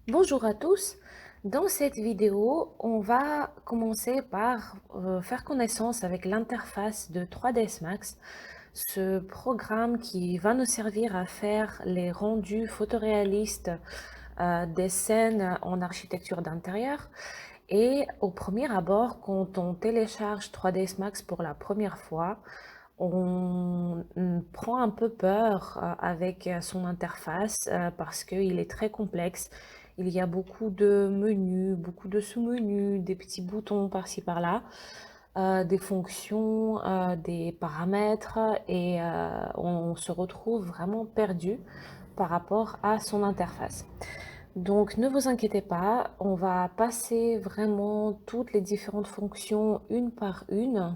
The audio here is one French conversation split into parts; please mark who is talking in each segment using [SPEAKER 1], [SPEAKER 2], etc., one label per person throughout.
[SPEAKER 1] Bonjour à tous. Dans cette vidéo, on va commencer par faire connaissance avec l'interface de 3ds Max, ce programme qui va nous servir à faire les rendus photoréalistes des scènes en architecture d'intérieur. Et au premier abord, quand on télécharge 3ds Max pour la première fois, on prend un peu peur avec son interface parce qu'il est très complexe. Il y a beaucoup de menus, beaucoup de sous-menus, des petits boutons par-ci par-là, des fonctions, des paramètres et on se retrouve vraiment perdu par rapport à son interface. Donc ne vous inquiétez pas, on va passer vraiment toutes les différentes fonctions une par une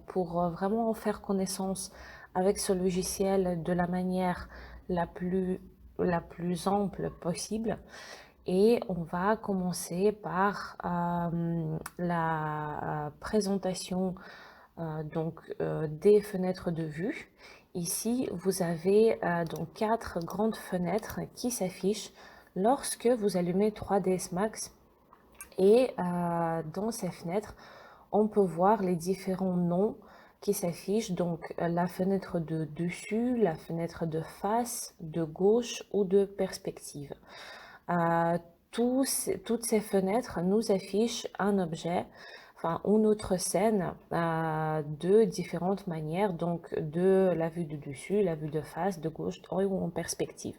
[SPEAKER 1] pour vraiment faire connaissance avec ce logiciel de la manière la plus, la plus ample possible. Et on va commencer par la présentation des fenêtres de vue. Ici, vous avez donc 4 grandes fenêtres qui s'affichent lorsque vous allumez 3ds Max. Et dans ces fenêtres, on peut voir les différents noms qui s'affichent. Donc la fenêtre de dessus, la fenêtre de face, de gauche ou de perspective. Euh, toutes ces fenêtres nous affichent un objet, enfin une autre scène de différentes manières, donc de la vue de dessus, la vue de face, de gauche ou en perspective.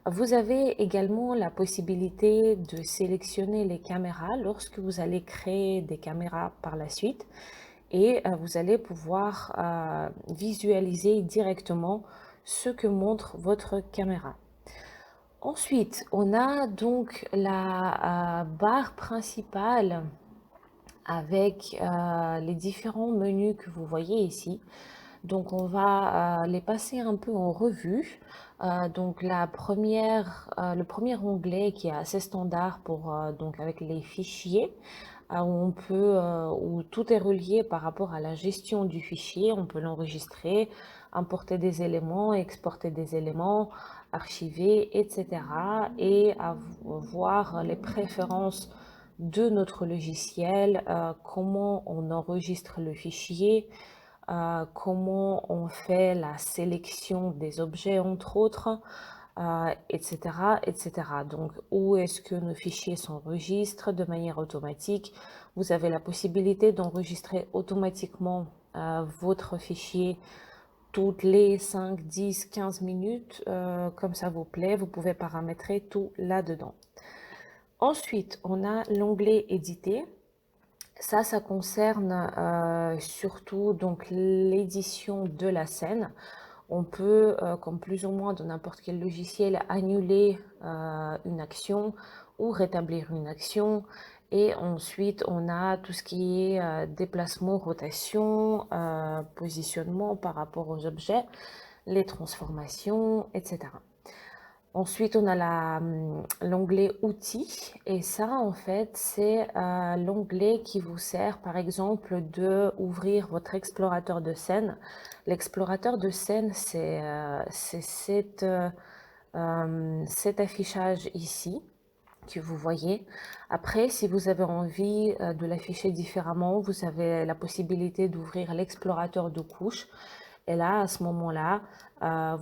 [SPEAKER 1] Vous avez également la possibilité de sélectionner les caméras lorsque vous allez créer des caméras par la suite et vous allez pouvoir visualiser directement ce que montre votre caméra. Ensuite, on a donc la barre principale avec les différents menus que vous voyez ici. Donc, on va les passer un peu en revue. Donc, le premier onglet qui est assez standard pour donc avec les fichiers, où tout est relié par rapport à la gestion du fichier. On peut l'enregistrer, importer des éléments, exporter des éléments, archiver, etc. Et voir les préférences de notre logiciel, comment on enregistre le fichier, comment on fait la sélection des objets, entre autres, etc., etc. Donc, où est-ce que nos fichiers s'enregistrent de manière automatique? Vous avez la possibilité d'enregistrer automatiquement votre fichier toutes les 5, 10, 15 minutes, comme ça vous plaît. Vous pouvez paramétrer tout là-dedans. Ensuite, on a l'onglet éditer. Ça concerne surtout donc l'édition de la scène. On peut, comme plus ou moins dans n'importe quel logiciel, annuler une action ou rétablir une action. Et ensuite, on a tout ce qui est déplacement, rotation, positionnement par rapport aux objets, les transformations, etc. Ensuite, on a l'onglet outils et ça, en fait, c'est l'onglet qui vous sert, par exemple, de ouvrir votre explorateur de scène. L'explorateur de scène, c'est cet affichage ici que vous voyez. Après, si vous avez envie de l'afficher différemment, vous avez la possibilité d'ouvrir l'explorateur de couches. Et là, à ce moment-là,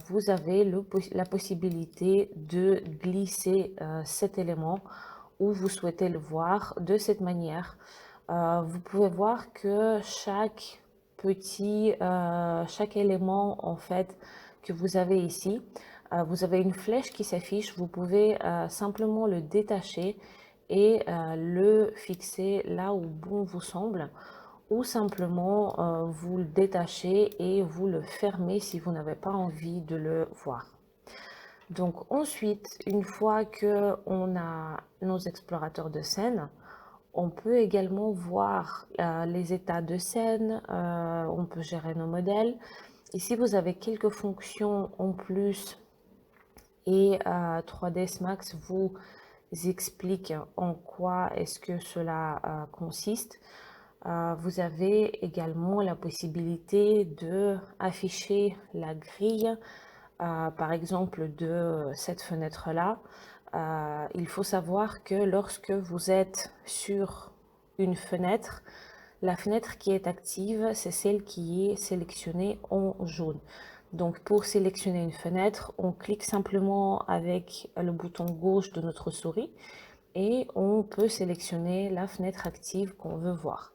[SPEAKER 1] vous avez la possibilité de glisser cet élément où vous souhaitez le voir de cette manière. Vous pouvez voir que chaque élément en fait que vous avez ici, vous avez une flèche qui s'affiche. Vous pouvez simplement le détacher et le fixer là où bon vous semble, ou simplement vous le détachez et vous le fermez si vous n'avez pas envie de le voir. Donc ensuite, une fois que on a nos explorateurs de scène, on peut également voir les états de scène, on peut gérer nos modèles. Ici, vous avez quelques fonctions en plus et 3ds Max vous explique en quoi est-ce que cela consiste. Vous avez également la possibilité de afficher la grille, par exemple de cette fenêtre-là. il faut savoir que lorsque vous êtes sur une fenêtre, la fenêtre qui est active, c'est celle qui est sélectionnée en jaune. Donc pour sélectionner une fenêtre, on clique simplement avec le bouton gauche de notre souris et on peut sélectionner la fenêtre active qu'on veut voir.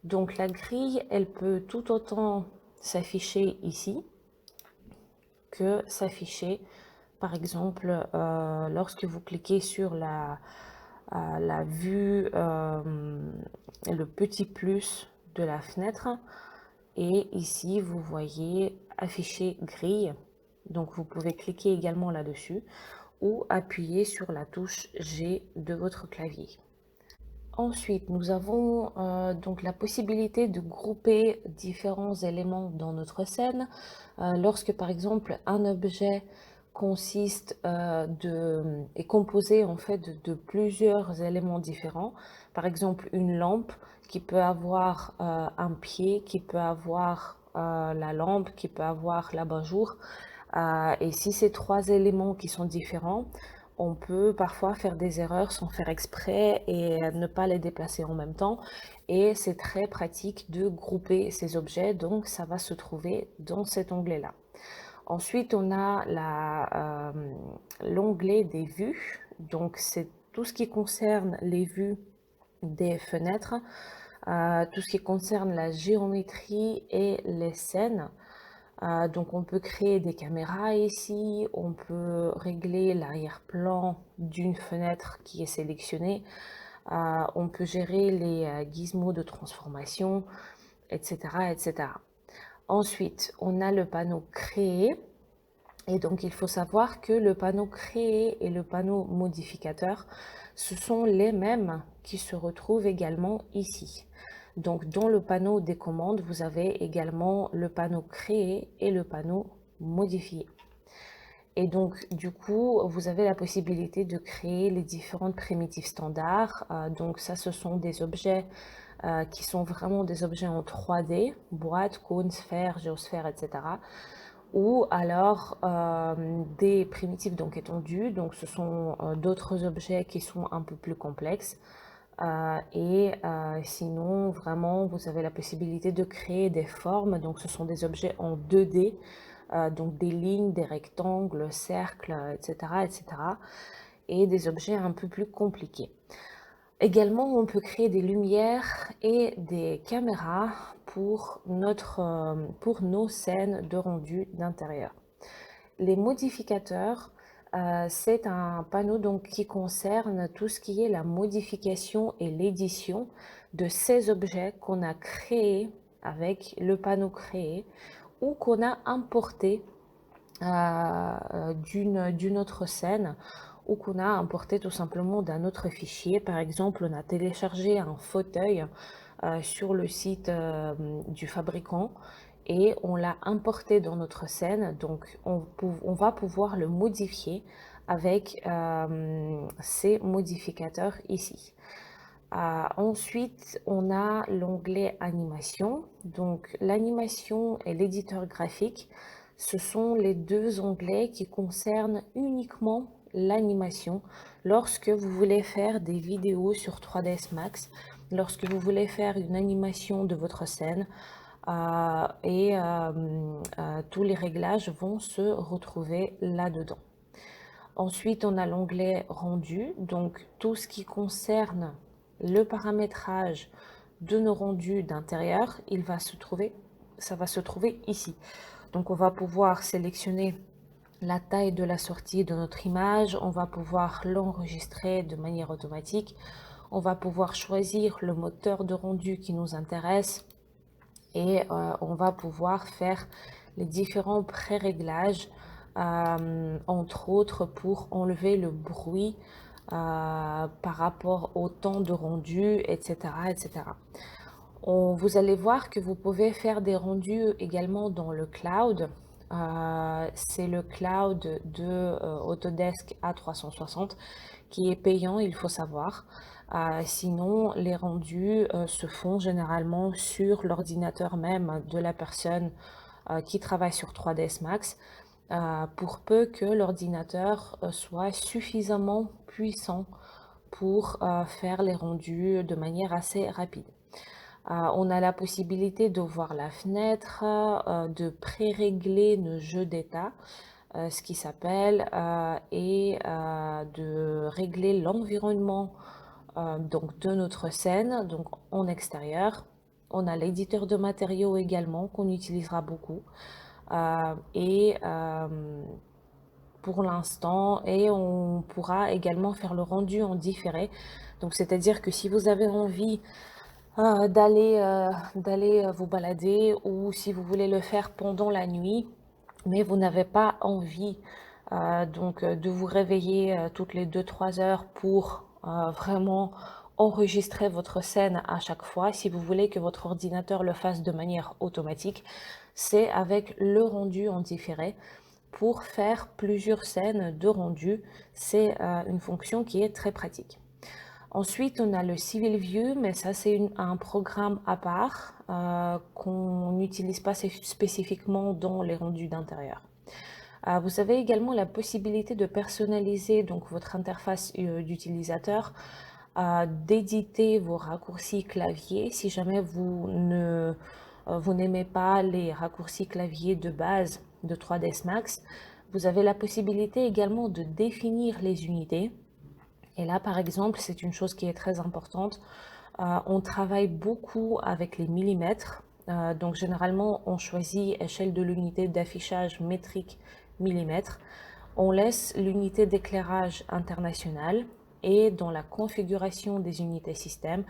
[SPEAKER 1] Donc la grille, elle peut tout autant s'afficher ici que s'afficher, par exemple, lorsque vous cliquez sur la vue, le petit plus de la fenêtre. Et ici, vous voyez afficher grille. Donc, vous pouvez cliquer également là-dessus ou appuyer sur la touche G de votre clavier. Ensuite, nous avons donc la possibilité de grouper différents éléments dans notre scène. Lorsque par exemple un objet est composé en fait de plusieurs éléments différents, par exemple une lampe qui peut avoir un pied, qui peut avoir la lampe, qui peut avoir l'abat-jour. Et si ces trois éléments qui sont différents, on peut parfois faire des erreurs sans faire exprès et ne pas les déplacer en même temps. Et c'est très pratique de grouper ces objets, donc ça va se trouver dans cet onglet-là. Ensuite, on a l'onglet des vues. Donc, c'est tout ce qui concerne les vues des fenêtres, tout ce qui concerne la géométrie et les scènes. Donc on peut créer des caméras ici, on peut régler l'arrière-plan d'une fenêtre qui est sélectionnée, on peut gérer les gizmos de transformation, etc., etc. Ensuite, on a le panneau créer. Et donc, il faut savoir que le panneau créer et le panneau modificateur, ce sont les mêmes qui se retrouvent également ici. Donc, dans le panneau des commandes, vous avez également le panneau créer et le panneau modifier. Et donc, du coup, vous avez la possibilité de créer les différentes primitives standards. Donc, ça, ce sont des objets qui sont vraiment des objets en 3D, boîte, cône, sphère, géosphère, etc. Ou alors des primitives donc étendues, donc ce sont d'autres objets qui sont un peu plus complexes. Sinon, vraiment, vous avez la possibilité de créer des formes, donc ce sont des objets en 2D, donc des lignes, des rectangles, cercles, etc., etc. Et des objets un peu plus compliqués. Également, on peut créer des lumières et des caméras pour nos scènes de rendu d'intérieur. Les modificateurs, c'est un panneau donc qui concerne tout ce qui est la modification et l'édition de ces objets qu'on a créés avec le panneau créé ou qu'on a importé d'une autre scène ou qu'on a importé tout simplement d'un autre fichier. Par exemple, on a téléchargé un fauteuil sur le site du fabricant et on l'a importé dans notre scène, donc on va pouvoir le modifier avec ces modificateurs ici. Ensuite, on a l'onglet animation. Donc l'animation et l'éditeur graphique, ce sont les deux onglets qui concernent uniquement l'animation. Lorsque vous voulez faire des vidéos sur 3ds Max, lorsque vous voulez faire une animation de votre scène, tous les réglages vont se retrouver là-dedans. Ensuite, on a l'onglet rendu, donc tout ce qui concerne le paramétrage de nos rendus d'intérieur, ça va se trouver ici. Donc on va pouvoir sélectionner la taille de la sortie de notre image, on va pouvoir l'enregistrer de manière automatique, on va pouvoir choisir le moteur de rendu qui nous intéresse et on va pouvoir faire les différents pré-réglages, entre autres pour enlever le bruit par rapport au temps de rendu, etc. etc. Vous allez voir que vous pouvez faire des rendus également dans le cloud. C'est le cloud de Autodesk A360 qui est payant, il faut savoir. Sinon, les rendus se font généralement sur l'ordinateur même de la personne qui travaille sur 3ds Max. pour peu que l'ordinateur soit suffisamment puissant pour faire les rendus de manière assez rapide. On a la possibilité de voir la fenêtre, de pré-régler nos jeux d'état, ce qui s'appelle, et de régler l'environnement donc de notre scène, donc en extérieur. On a l'éditeur de matériaux également qu'on utilisera beaucoup. Et pour l'instant, et on pourra également faire le rendu en différé. Donc c'est-à-dire que si vous avez envie d'aller vous balader, ou si vous voulez le faire pendant la nuit, mais vous n'avez pas envie de vous réveiller toutes les 2 3 heures pour vraiment enregistrer votre scène à chaque fois. Si vous voulez que votre ordinateur le fasse de manière automatique, c'est avec le rendu en différé. Pour faire plusieurs scènes de rendu, c'est une fonction qui est très pratique. Ensuite, on a le Civil View, mais ça c'est un programme à part qu'on n'utilise pas spécifiquement dans les rendus d'intérieur. Vous avez également la possibilité de personnaliser donc votre interface d'utilisateur, d'éditer vos raccourcis clavier si jamais vous n'aimez pas les raccourcis clavier de base de 3ds Max. Vous avez la possibilité également de définir les unités. Et là, par exemple, c'est une chose qui est très importante. On travaille beaucoup avec les millimètres. Donc, généralement, on choisit échelle de l'unité d'affichage métrique millimètres. On laisse l'unité d'éclairage international, et dans la configuration des unités système,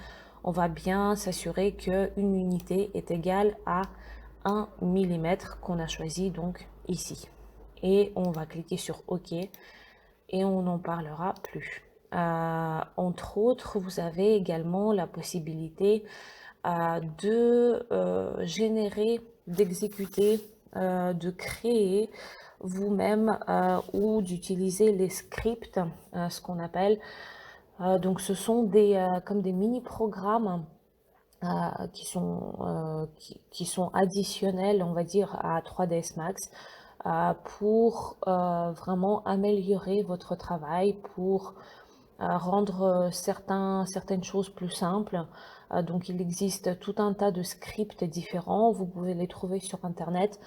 [SPEAKER 1] on va bien s'assurer qu'une unité est égale à 1 millimètre qu'on a choisi donc ici. Et on va cliquer sur OK et on n'en parlera plus. Entre autres, vous avez également la possibilité de générer, d'exécuter, de créer vous-même ou d'utiliser les scripts, ce qu'on appelle. Donc ce sont comme des mini-programmes qui sont additionnels, on va dire, à 3ds Max, pour vraiment améliorer votre travail, pour rendre certaines choses plus simples. Donc il existe tout un tas de scripts différents, vous pouvez les trouver sur internet.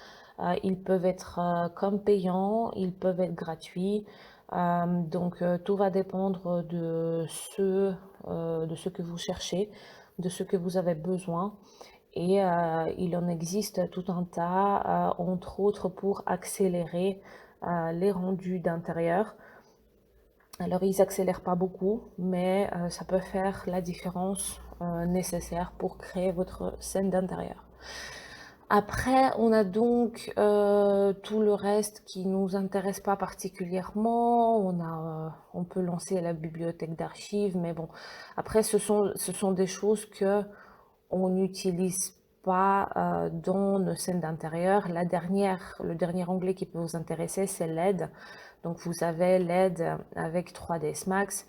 [SPEAKER 1] Ils peuvent être comme payants, ils peuvent être gratuits. Donc tout va dépendre de ce que vous cherchez, de ce que vous avez besoin. Et il en existe tout un tas, entre autres pour accélérer les rendus d'intérieur. Alors, ils accélèrent pas beaucoup, mais ça peut faire la différence nécessaire pour créer votre scène d'intérieur. Après, on a donc tout le reste qui nous intéresse pas particulièrement. On peut lancer la bibliothèque d'archives, mais bon, après, ce sont des choses que on n'utilise pas dans nos scènes d'intérieur. Le dernier onglet qui peut vous intéresser, c'est l'aide. Donc vous avez l'aide avec 3ds Max.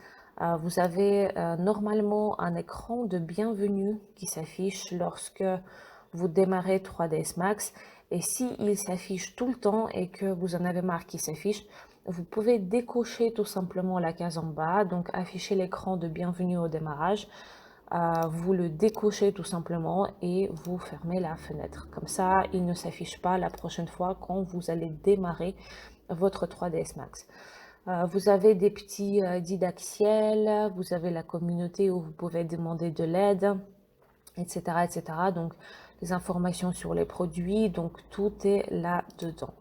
[SPEAKER 1] Vous avez normalement un écran de bienvenue qui s'affiche lorsque vous démarrez 3ds Max. Et s'il s'affiche tout le temps et que vous en avez marre qu'il s'affiche, vous pouvez décocher tout simplement la case en bas, donc afficher l'écran de bienvenue au démarrage. Vous le décochez tout simplement et vous fermez la fenêtre. Comme ça, il ne s'affiche pas la prochaine fois quand vous allez démarrer votre 3ds Max. Vous avez des petits didactiels, vous avez la communauté où vous pouvez demander de l'aide, etc., etc. Donc, les informations sur les produits, donc tout est là-dedans.